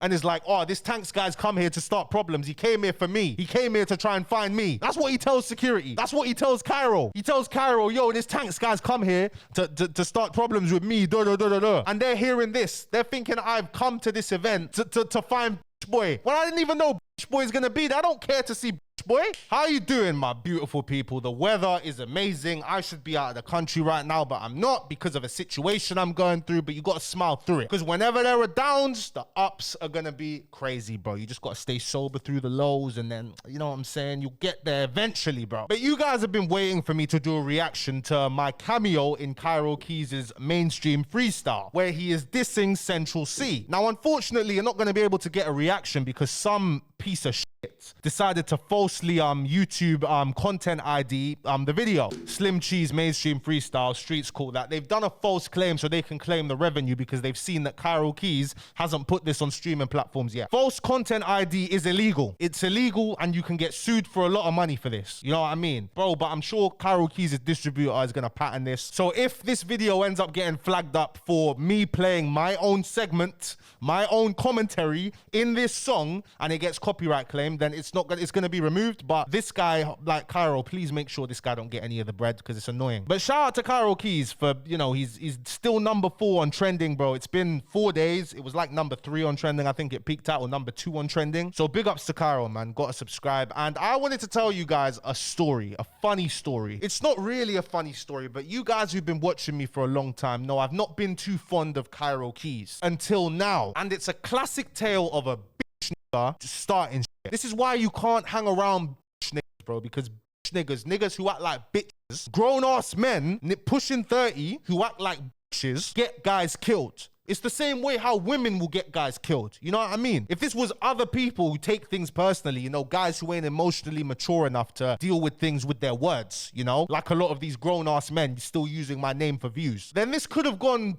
and is like, oh, this Tankz guy's come here to start problems. He came here for me. He came here to try and find me. That's what he tells security. That's what he tells Kairo. He tells Kairo, yo, this Tankz guy's come here to start problems with me. And they're hearing this. They're thinking I've come to this event to find boy. Well, I didn't even know boy is gonna be there. I don't care to see boy. How you doing, my beautiful people? The weather is amazing. I should be out of the country right now, but I'm not because of a situation I'm going through, but you gotta smile through it. Because whenever there are downs, the ups are gonna be crazy, bro. You just gotta stay sober through the lows, and then, you know what I'm saying, you'll get there eventually, bro. But you guys have been waiting for me to do a reaction to my cameo in Kairo Keyz' mainstream freestyle, where he is dissing Central C. Now, unfortunately, you're not gonna be able to get a reaction because some piece of shit decided to falsely YouTube content ID the video. Slim Cheese mainstream freestyle, streets call that. They've done a false claim so they can claim the revenue because they've seen that Kairo Keyz hasn't put this on streaming platforms yet. False content ID is illegal. It's illegal and you can get sued for a lot of money for this. You know what I mean? Bro, but I'm sure Kairo Keyz' distributor is gonna patent this. So if this video ends up getting flagged up for me playing my own segment, my own commentary in this song, and it gets copyright claimed, then it's gonna be removed. But this guy, like Kairo, please make sure this guy don't get any of the bread because it's annoying. But shout out to Kairo Keyz for, you know, he's still number 4 on trending, bro. It's been 4 days. It was like number 3 on trending. I think it peaked out, or number 2 on trending. So big ups to Kairo, man. Gotta subscribe. And I wanted to tell you guys a story, a funny story. It's not really a funny story, but you guys who've been watching me for a long time know I've not been too fond of Kairo Keyz until now. And it's a classic tale of a bitch nigga just starting shit. This is why you can't hang around bitch niggas, bro, because bitch niggas who act like bitches, grown-ass men pushing 30 who act like bitches get guys killed. It's the same way how women will get guys killed. You know what I mean? If this was other people who take things personally, you know, guys who ain't emotionally mature enough to deal with things with their words, you know, like a lot of these grown-ass men still using my name for views, then this could have gone,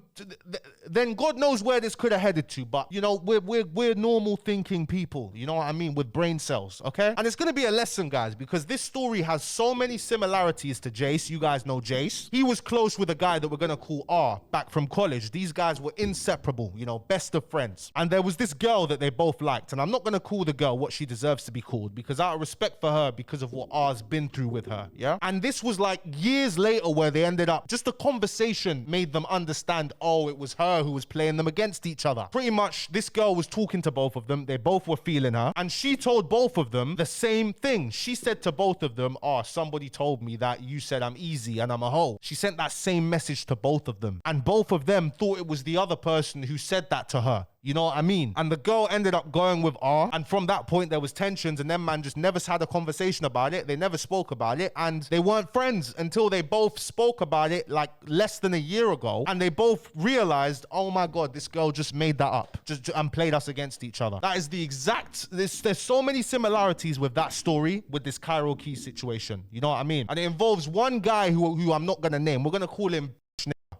then God knows where this could have headed to. But, you know, we're normal thinking people, you know what I mean, with brain cells, okay? And it's gonna be a lesson, guys, because this story has so many similarities to Jace. You guys know Jace. He was close with a guy that we're gonna call R back from college. These guys were inseparable, you know, best of friends. And there was this girl that they both liked, and I'm not gonna call the girl what she deserves to be called because out of respect for her, because of what R's been through with her, yeah? And this was like years later where they ended up, just a conversation made them understand, oh, it was her who was playing them against each other. Pretty much, this girl was talking to both of them, they both were feeling her, and she told both of them the same thing. She said to both of them, oh, somebody told me that you said I'm easy and I'm a hoe. She sent that same message to both of them, and both of them thought it was the other person who said that to her. You know what I mean? And the girl ended up going with R, and from that point there was tensions, and them man just never had a conversation about it. They never spoke about it, and they weren't friends until they both spoke about it like less than a year ago, and they both realized, oh my God, this girl just made that up and played us against each other. That is the exact, there's so many similarities with that story, with this Kairo Keyz situation. You know what I mean? And it involves one guy who I'm not gonna name. We're gonna call him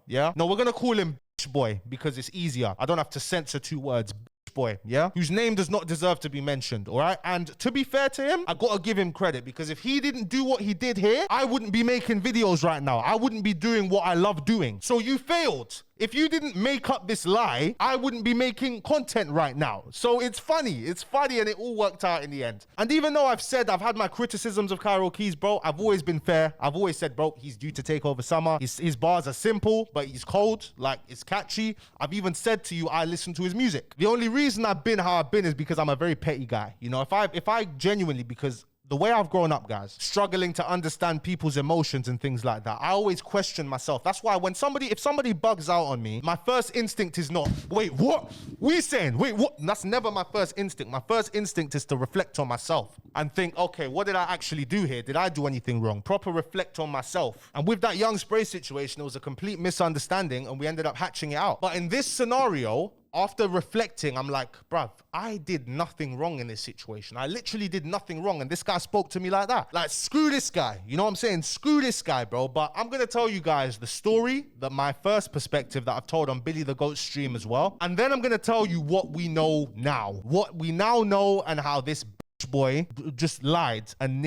yeah? No, we're gonna call him boy because it's easier. I don't have to censor 2 words. Boy, yeah, whose name does not deserve to be mentioned, all right? And to be fair to him, I gotta give him credit, because if he didn't do what he did here, I wouldn't be making videos right now. I wouldn't be doing what I love doing. So you failed. If you didn't make up this lie, I wouldn't be making content right now. So it's funny, and it all worked out in the end. And even though I've said I've had my criticisms of Kairo Keyz, bro, I've always been fair. I've always said, bro, he's due to take over summer. His bars are simple, but he's cold, like it's catchy. I've even said to you, I listen to his music. The only reason I've been how I've been is because I'm a very petty guy. You know, if I genuinely, because the way I've grown up, guys, struggling to understand people's emotions and things like that, I always question myself. That's why when if somebody bugs out on me, my first instinct is not, wait, what? We saying? Wait, what? That's never my first instinct. My first instinct is to reflect on myself and think, okay, what did I actually do here? Did I do anything wrong? Proper reflect on myself. And with that Young Spray situation, it was a complete misunderstanding and we ended up hatching it out. But in this scenario, after reflecting, I'm like, bruv, I did nothing wrong in this situation. I literally did nothing wrong. And this guy spoke to me like that. Like, screw this guy. You know what I'm saying? Screw this guy, bro. But I'm going to tell you guys the story, that my first perspective that I've told on Billy the Goat stream as well. And then I'm going to tell you what we know now. What we now know and how this boy just lied and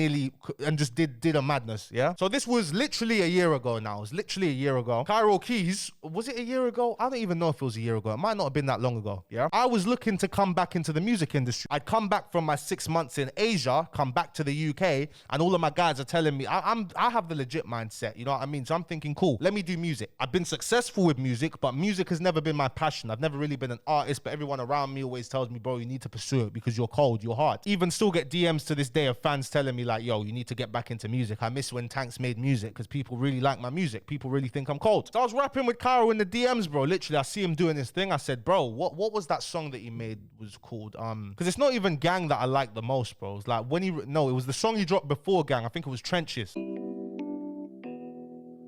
just did a madness, yeah? So this was literally a year ago now. It was literally a year ago. Kairo Keyz, was it a year ago? I don't even know if it was a year ago. It might not have been that long ago, yeah? I was looking to come back into the music industry. I'd come back from my 6 months in Asia, come back to the UK, and all of my guys are telling me, I have the legit mindset, you know what I mean? So I'm thinking, cool, let me do music. I've been successful with music, but music has never been my passion. I've never really been an artist, but everyone around me always tells me, bro, you need to pursue it because you're cold, you're hard. Even still get DMs to this day of fans telling me like, yo, you need to get back into music. I miss when Tankz made music because people really like my music. People really think I'm cold. So I was rapping with Kairo in the DMs, bro. Literally, I see him doing his thing. I said, bro, what was that song that he made was called? Because it's not even Gang that I like the most, bro. It's like when it was the song he dropped before Gang. I think it was Trenches.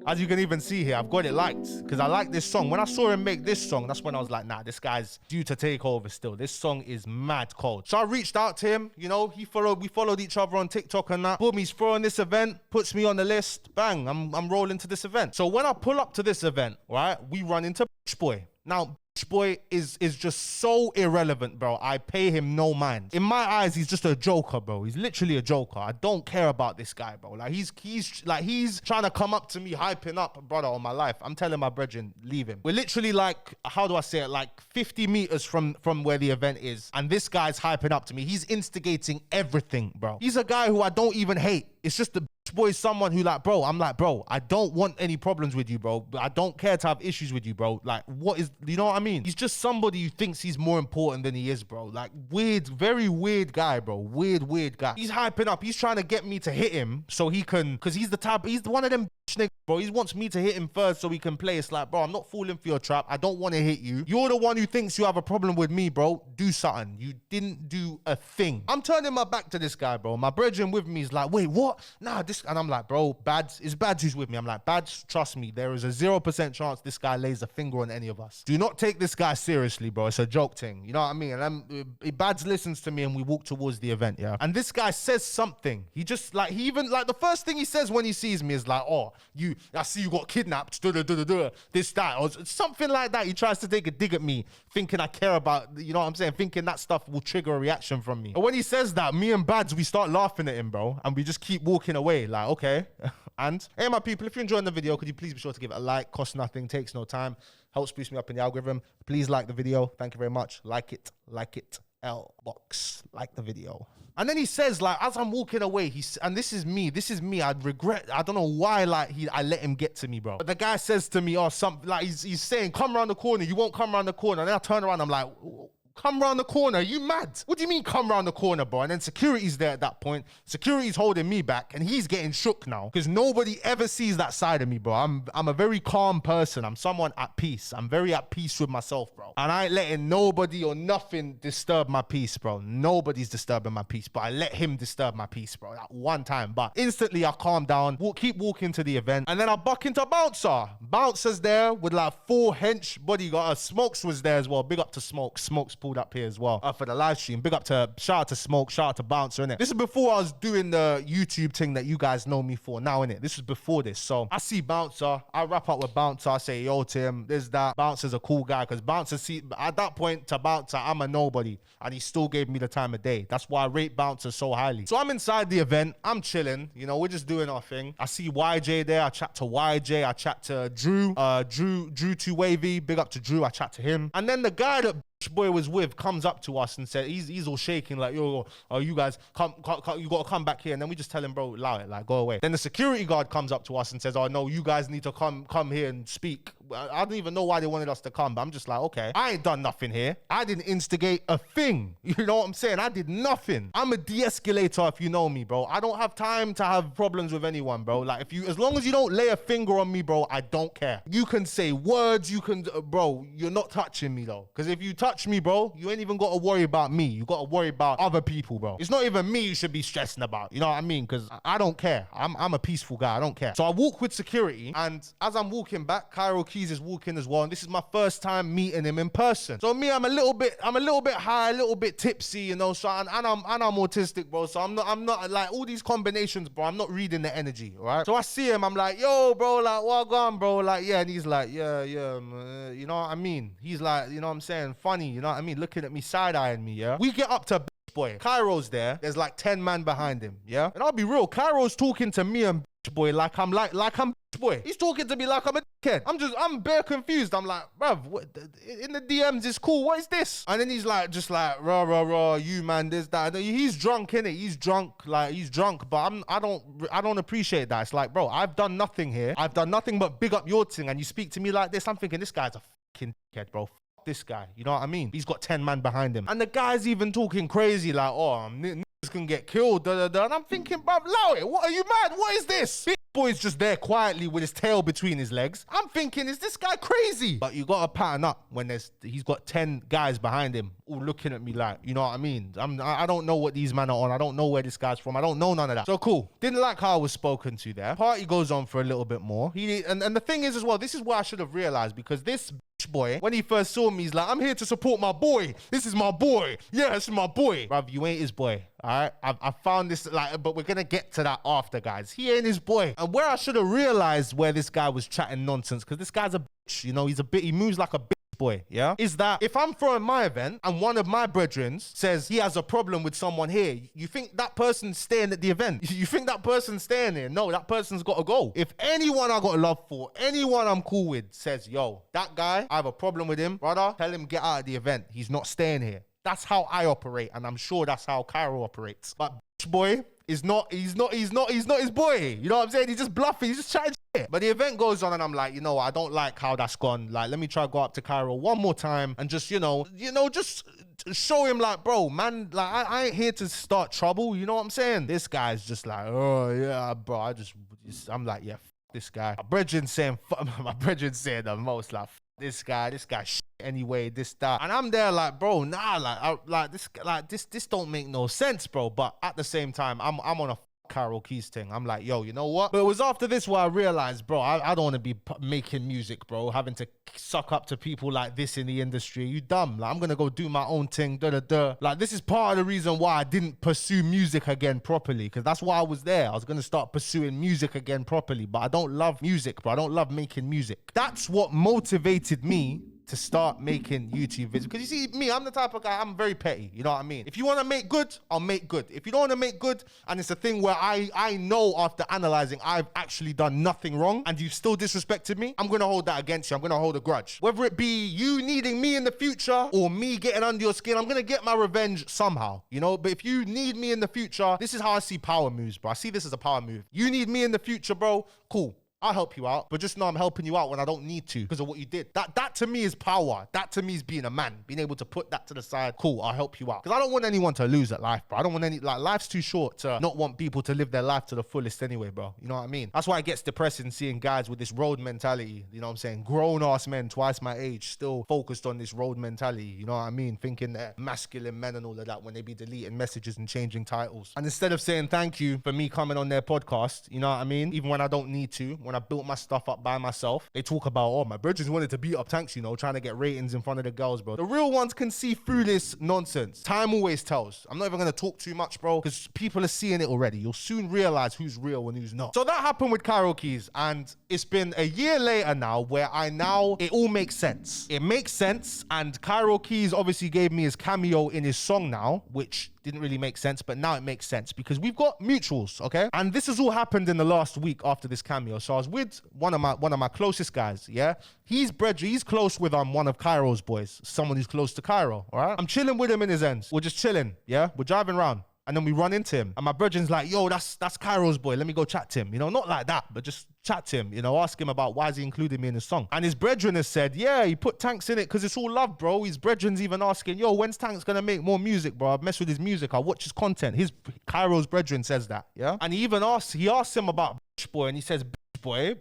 As you can even see here, I've got it liked because I like this song. When I saw him make this song, that's when I was like, nah, this guy's due to take over still. This song is mad cold. So I reached out to him, you know, we followed each other on TikTok and that. Boom, he's throwing this event, puts me on the list. Bang, I'm rolling to this event. So when I pull up to this event, right, we run into Boy. Now, Boy is just so irrelevant, bro. I pay him no mind. In my eyes, he's just a joker, bro. He's literally a joker. I don't care about this guy, bro. Like he's trying to come up to me, hyping up, brother, on my life. I'm telling my brethren, leave him. We're literally like, how do I say it? Like 50 meters from where the event is, and this guy's hyping up to me. He's instigating everything, bro. He's a guy who I don't even hate. It's just the boy is someone who like, bro, I'm like, bro, I don't want any problems with you, bro. I don't care to have issues with you, bro. Like, what is, you know what I mean? He's just somebody who thinks he's more important than he is, bro. Like, weird, very weird guy, bro. Weird guy. He's hyping up. He's trying to get me to hit him so he can, because he's one of them niggas, bro. He wants me to hit him first so he can play. It's like, bro, I'm not falling for your trap. I don't want to hit you. You're the one who thinks you have a problem with me, bro. Do something. You didn't do a thing. I'm turning my back to this guy, bro. My brethren with me is like, wait, what? Nah, this, and I'm like, bro, it's Bads who's with me. I'm like, Bads, trust me, there is a 0% chance this guy lays a finger on any of us. Do not take this guy seriously, bro. It's a joke thing. You know what I mean? And Bads listens to me and we walk towards the event, yeah? And this guy says something. He just, like, the first thing he says when he sees me is like, oh, I see you got kidnapped, this, that, or something like that. He tries to take a dig at me, thinking I care about, you know what I'm saying? Thinking that stuff will trigger a reaction from me. But when he says that, me and Bads, we start laughing at him, bro. And we just keep walking away, like, okay. And hey, my people, if you're enjoying the video, could you please be sure to give it a like? Costs nothing, takes no time, helps boost me up in the algorithm. Please like the video. Thank you very much. Like it. L-box. Like the video. And then he says, like, as I'm walking away, and this is me, I'd regret, I don't know why, like, I let him get to me, bro. But the guy says to me, oh, something, like, he's saying, come around the corner, you won't come around the corner. And then I turn around, I'm like, come round the corner, you mad? What do you mean come round the corner, bro? And then security's there at that point. Security's holding me back and he's getting shook now because nobody ever sees that side of me, bro. I'm a very calm person. I'm someone at peace. I'm very at peace with myself, bro. And I ain't letting nobody or nothing disturb my peace, bro. Nobody's disturbing my peace, but I let him disturb my peace, bro. That one time, but instantly I calm down, keep walking to the event, and then I buck into Bouncer. Bouncer's there with like 4 hench bodyguards. Smokes was there as well. Big up to Smoke. Smoke's pulled up here as well for the live stream. Big up to, shout out to Smoke, shout out to Bouncer, innit? This is before I was doing the YouTube thing that you guys know me for now, innit? This is before this. So I see Bouncer, I wrap up with Bouncer, I say, yo, Tim, there's that. Bouncer's a cool guy because Bouncer, see, at that point to Bouncer, I'm a nobody and he still gave me the time of day. That's why I rate Bouncer so highly. So I'm inside the event, I'm chilling, you know, we're just doing our thing. I see YJ there, I chat to YJ, I chat to Drew, Drew Too Wavy, big up to Drew, I chat to him. And then the guy that boy was with comes up to us and said, he's all shaking like, yo, you guys come, you gotta come back here. And then we just tell him, bro, allow it, like, go away. Then the security guard comes up to us and says, oh no, you guys need to come here and speak. I don't even know why they wanted us to come, but I'm just like, okay, I ain't done nothing here. I didn't instigate a thing. You know what I'm saying? I did nothing. I'm a de-escalator if you know me, bro. I don't have time to have problems with anyone, bro. Like, as long as you don't lay a finger on me, bro, I don't care. You can say words, you can, bro, you're not touching me though. Because if you touch me, bro, you ain't even got to worry about me. You got to worry about other people, bro. It's not even me you should be stressing about. You know what I mean? Because I don't care. I'm a peaceful guy. I don't care. So I walk with security, and as I'm walking back, Kairo Keyz is walking as well, and this is my first time meeting him in person. So me, I'm a little bit high, a little bit tipsy, you know. So and I'm autistic, bro. So I'm not like all these combinations, bro. I'm not reading the energy, right? So I see him, I'm like, yo, bro, like, what gone, bro? Like, yeah, and he's like, yeah, you know what I mean? He's like, you know what I'm saying, funny, you know what I mean? Looking at me, side-eyeing me, yeah? We get up to boy. Kairo's there. There's like 10 man behind him, yeah? And I'll be real, Kairo's talking to me and boy like I'm boy. He's talking to me like I'm a dickhead. I'm bare confused. I'm like, bruv, what, in the DMs it's cool. What is this? And then he's like, just like, rah, you man, this, that. He's drunk, innit? He's drunk, but I don't appreciate that. It's like, bro, I've done nothing here. I've done nothing but big up your thing, and you speak to me like this. I'm thinking, this guy's a fucking dickhead, bro. Fuck this guy. You know what I mean? He's got 10 man behind him. And the guy's even talking crazy, like, oh, niggas can get killed, da. And I'm thinking, bruv, allow it. What, are you mad? What is this? Boy's just there quietly with his tail between his legs. I'm thinking, is this guy crazy? But you gotta pattern up when he's got 10 guys behind him all looking at me like, you know what I mean? I don't know what these men are on. I don't know where this guy's from. I don't know none of that. So cool. Didn't like how I was spoken to there. Party goes on for a little bit more. And the thing is as well, this is what I should have realized, because this boy, when he first saw me, he's like, I'm here to support my boy. This is my boy. Yeah, this is my boy. Bruv, you ain't his boy. All right, I found this, like, but we're gonna get to that after, guys. He ain't his boy. And where I should have realized where this guy was chatting nonsense, because this guy's a bitch, you know, he moves like a bitch boy, yeah, is that if I'm throwing my event and one of my brethren says he has a problem with someone here, you think that person's staying at the event? You think that person's staying there? No, that person's got to go. If anyone I got love for, anyone I'm cool with says, yo, that guy, I have a problem with him, brother, tell him get out of the event. He's not staying here. That's how I operate, and I'm sure that's how Kairo operates. But boy is not, he's not his boy. You know what I'm saying? He's just bluffing, he's just chatting shit. But the event goes on, and I'm like, you know, I don't like how that's gone. Like, let me try to go up to Kairo one more time and just, you know, just show him like, bro, man, like I ain't here to start trouble. You know what I'm saying? This guy's just like, oh yeah, bro. I'm like, yeah, this guy. My brethren's saying the most, like, this guy shit anyway, this, that. And I'm there like, bro, nah, this don't make no sense, bro. But at the same time, I'm on a Kairo Keyz thing. I'm like, yo, you know what? But it was after this where I realized, bro, I don't want to be making music, bro, having to suck up to people like this in the industry. You dumb. Like, I'm gonna go do my own thing, Like, this is part of the reason why I didn't pursue music again properly, because that's why I was there. I was gonna start pursuing music again properly, but I don't love music, bro. I don't love making music. That's what motivated me to start making YouTube videos. Because you see, me, I'm the type of guy, I'm very petty. You know what I mean? If you want to make good, I'll make good. If you don't want to make good, and it's a thing where I know after analyzing, I've actually done nothing wrong, and you've still disrespected me, I'm going to hold that against you. I'm going to hold a grudge. Whether it be you needing me in the future or me getting under your skin, I'm going to get my revenge somehow, you know? But if you need me in the future, this is how I see power moves, bro. I see this as a power move. You need me in the future, bro, cool. I'll help you out, but just know I'm helping you out when I don't need to because of what you did. That to me is power. That to me is being a man, being able to put that to the side. Cool, I'll help you out. Because I don't want anyone to lose at life, bro. I don't want life's too short to not want people to live their life to the fullest anyway, bro. You know what I mean? That's why it gets depressing seeing guys with this road mentality. You know what I'm saying? Grown-ass men, twice my age, still focused on this road mentality. You know what I mean? Thinking they're masculine men and all of that when they be deleting messages and changing titles. And instead of saying thank you for me coming on their podcast, you know what I mean? Even when I don't need to, when I built my stuff up by myself, they talk about, oh, my brethren wanted to beat up Tankz, you know, trying to get ratings in front of the girls, bro. The real ones can see through this nonsense. Time always tells. I'm not even going to talk too much, bro, because people are seeing it already. You'll soon realize who's real and who's not. So that happened with Kairo Keyz, and it's been a year later now where it all makes sense. It makes sense, and Kairo Keyz obviously gave me his cameo in his song now, which didn't really make sense, but now it makes sense because we've got mutuals, okay? And this has all happened in the last week after this cameo. So I was with one of my closest guys, yeah? He's close with one of Kairo's boys, someone who's close to Kairo, all right? I'm chilling with him in his ends. We're just chilling, yeah? We're driving around. And then we run into him. And my brethren's like, yo, that's Kairo's boy. Let me go chat to him. You know, not like that, but just chat to him. You know, ask him about why is he including me in his song. And his brethren has said, yeah, he put Tankz in it because it's all love, bro. His brethren's even asking, yo, when's Tankz going to make more music, bro? I've messed with his music. I watch his content. Kairo's brethren says that, yeah? And he even asked him about boy, and he says, boy's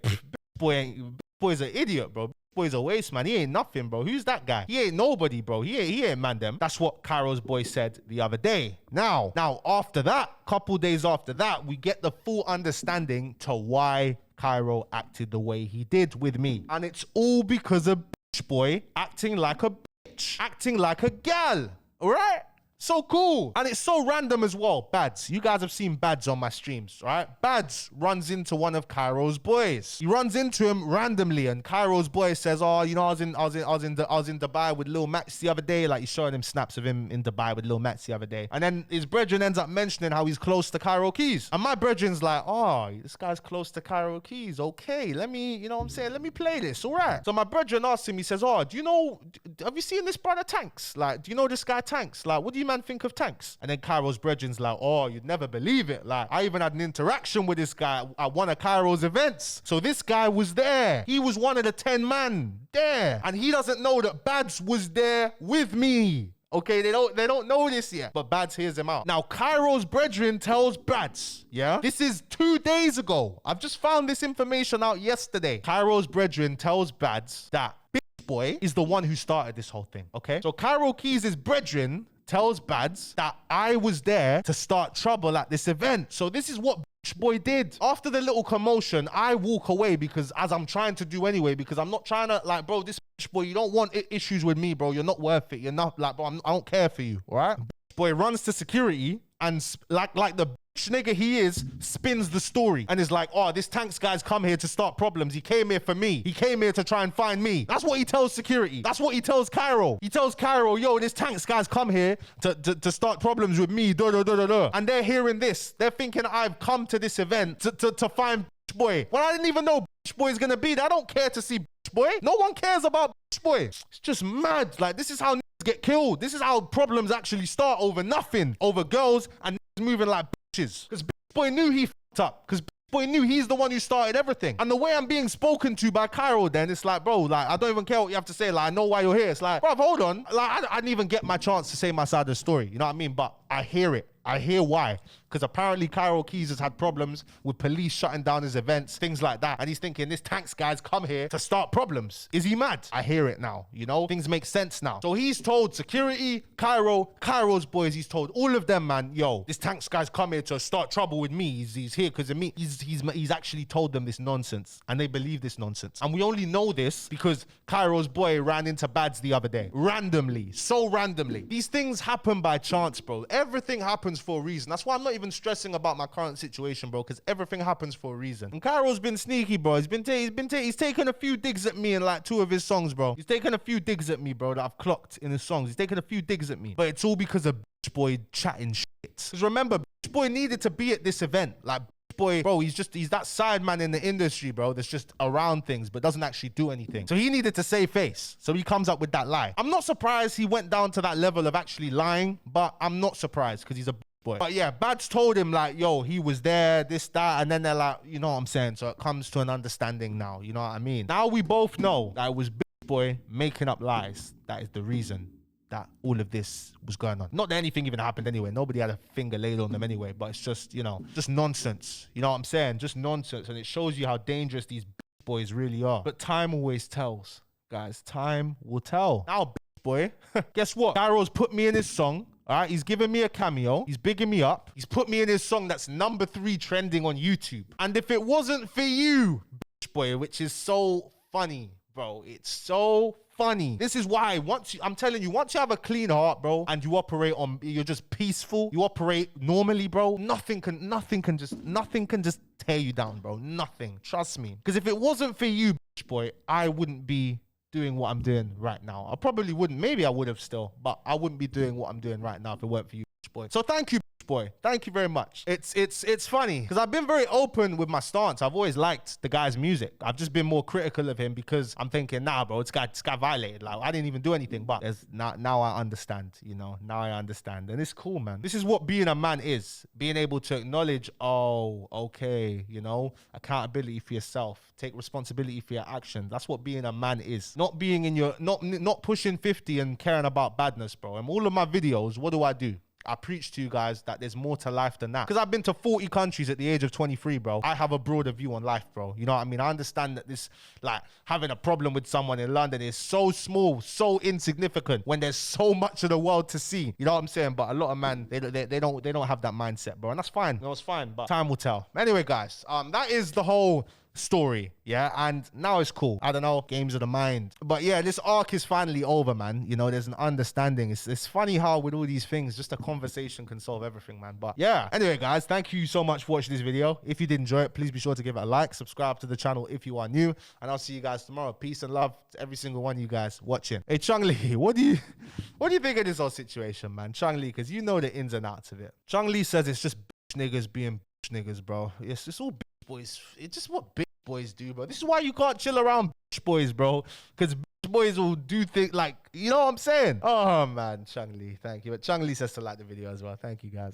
an idiot, bro. Boy's a waste, man. He ain't nothing, bro. Who's that guy? He ain't nobody, bro. He ain't man them. That's what Kairo's boy said the other day. Now after that, couple days after that, we get the full understanding to why Kairo acted the way he did with me. And it's all because of boy acting like a bitch, acting like a gal, all right? So cool. And it's so random as well. Bads. You guys have seen Bads on my streams, right? Bads runs into one of Kairo's boys. He runs into him randomly, and Kairo's boy says, "Oh, you know, I was in Dubai with Lil Max the other day." Like, he's showing him snaps of him in Dubai with Lil Max the other day. And then his brethren ends up mentioning how he's close to Kairo Keyz. And my brethren's like, "Oh, this guy's close to Kairo Keyz. Okay, let me, you know what I'm saying? Let me play this. All right." So my brethren asks him, he says, "Oh, do you know, have you seen this brother Tankz? Like, do you know this guy Tankz? Like, what do you man think of Tankz?" And then Kairo's brethren's like, "Oh, you'd never believe it. Like, I even had an interaction with this guy at one of Kairo's events." So this guy was there. He was one of the 10 man there. And he doesn't know that Bads was there with me. Okay, they don't know this yet, but Bads hears him out. Now, Kairo's brethren tells Bads, yeah? This is 2 days ago. I've just found this information out yesterday. Kairo's brethren tells Bads that Bitch Boy is the one who started this whole thing, okay? So Kairo Keyz' brethren tells Bads that I was there to start trouble at this event. So this is what Bitch Boy did. After the little commotion, I walk away because, as I'm trying to do anyway, because I'm not trying to, like, bro, this Bitch Boy, you don't want issues with me, bro. You're not worth it. You're not, like, bro, I don't care for you, all right? Bitch Boy runs to security and, like the nigga he is, spins the story and is like, "Oh, this Tankz guy's come here to start problems. He came here for me. He came here to try and find me." That's what he tells security. That's what he tells Kairo. He tells Kairo, "Yo, this Tankz guy's come here to start problems with me, da da da da da." And they're hearing this. They're thinking I've come to this event to find Bitch Boy. Well, I didn't even know Bitch Boy is gonna be there. I don't care to see Bitch Boy. No one cares about Bitch Boy. It's just mad. Like, this is how get killed. This is how problems actually start, over nothing, over girls and moving like bitches. Because Bitch Boy knew he fucked up. Because Bitch Boy knew he's the one who started everything. And the way I'm being spoken to by Kairo, then it's like, bro, like, I don't even care what you have to say. Like, I know why you're here. It's like, bro, hold on. Like, I didn't even get my chance to say my side of the story. You know what I mean? But I hear it. I hear why. Because apparently Kairo Keyz has had problems with police shutting down his events, things like that. And he's thinking, this Tankz guy's come here to start problems. Is he mad? I hear it now, you know? Things make sense now. So he's told security, Kairo's boys, he's told all of them, man, yo, this Tankz guy's come here to start trouble with me. He's here because of me. He's actually told them this nonsense. And they believe this nonsense. And we only know this because Kairo's boy ran into Bads the other day. Randomly. So randomly. These things happen by chance, bro. Everything happens for a reason. That's why I'm not even stressing about my current situation, bro, because everything happens for a reason. And Kairo's been sneaky, bro. He's taken a few digs at me in like 2 of his songs, bro. He's taken a few digs at me, bro, that I've clocked in his songs. He's taken a few digs at me. But it's all because of Bitch Boy chatting shit. Because remember, Bitch Boy needed to be at this event. Like, Bitch Boy, bro, he's that side man in the industry, bro, that's just around things but doesn't actually do anything. So he needed to save face. So he comes up with that lie. I'm not surprised he went down to that level of actually lying, but I'm not surprised because he's a boy. But yeah, Bads told him like, yo, he was there, this, that, and then they're like, you know what I'm saying? So it comes to an understanding now, you know what I mean? Now we both know that it was Bitch Boy making up lies. That is the reason that all of this was going on. Not that anything even happened anyway. Nobody had a finger laid on them anyway, but it's just, you know, just nonsense. You know what I'm saying? Just nonsense. And it shows you how dangerous these Bitch Boys really are. But time always tells, guys. Time will tell. Now, Bitch Boy, guess what? Kairo's put me in his song. All right, he's giving me a cameo. He's bigging me up. He's put me in his song that's #3 trending on YouTube. And if it wasn't for you, Bitch Boy, which is so funny, bro, it's so funny. This is why I'm telling you, once you have a clean heart, bro, and you operate on, you're just peaceful, you operate normally, bro, nothing can just tear you down, bro. Nothing. Trust me. Because if it wasn't for you, Bitch Boy, I wouldn't be doing what I'm doing right now. I probably wouldn't. Maybe I would have still, but I wouldn't be doing what I'm doing right now if it weren't for you, Bitch Boy. So thank you, Bitch Boy. Thank you very much. It's funny because I've been very open with my stance. I've always liked the guy's music. I've just been more critical of him because I'm thinking, nah, bro, this guy violated. Like, I didn't even do anything. But now I understand, you know. Now I understand. And it's cool, man. This is what being a man is. Being able to acknowledge, oh, okay, you know, accountability for yourself. Take responsibility for your actions. That's what being a man is. Not being in your, not pushing 50 and caring about badness, bro. And all of my videos, what do? I preach to you guys that there's more to life than that. Because I've been to 40 countries at the age of 23, bro. I have a broader view on life, bro. You know what I mean? I understand that this, like, having a problem with someone in London is so small, so insignificant when there's so much of the world to see. You know what I'm saying? But a lot of men, they don't have that mindset, bro. And that's fine. No, it's fine, but time will tell. Anyway, guys, that is the whole story, yeah, and now it's cool. I don't know, games of the mind. But yeah, this arc is finally over, man. You know, there's an understanding. It's funny how with all these things, just a conversation can solve everything, man. But yeah, anyway, guys, thank you so much for watching this video. If you did enjoy it, please be sure to give it a like, subscribe to the channel if you are new, and I'll see you guys tomorrow. Peace and love to every single one of you guys watching. Hey, Chung Lee, what do you think of this whole situation, man? Chung Lee, because you know the ins and outs of it. Chung Lee says it's just bitch niggas being bitch niggas, bro. It's all bitch boys. It's just what bitch boys do, bro. This is why you can't chill around bitch boys, bro, because bitch boys will do things like, you know what I'm saying? Oh man, Chung Lee, thank you. But Chung Lee says to like the video as well. Thank you, guys.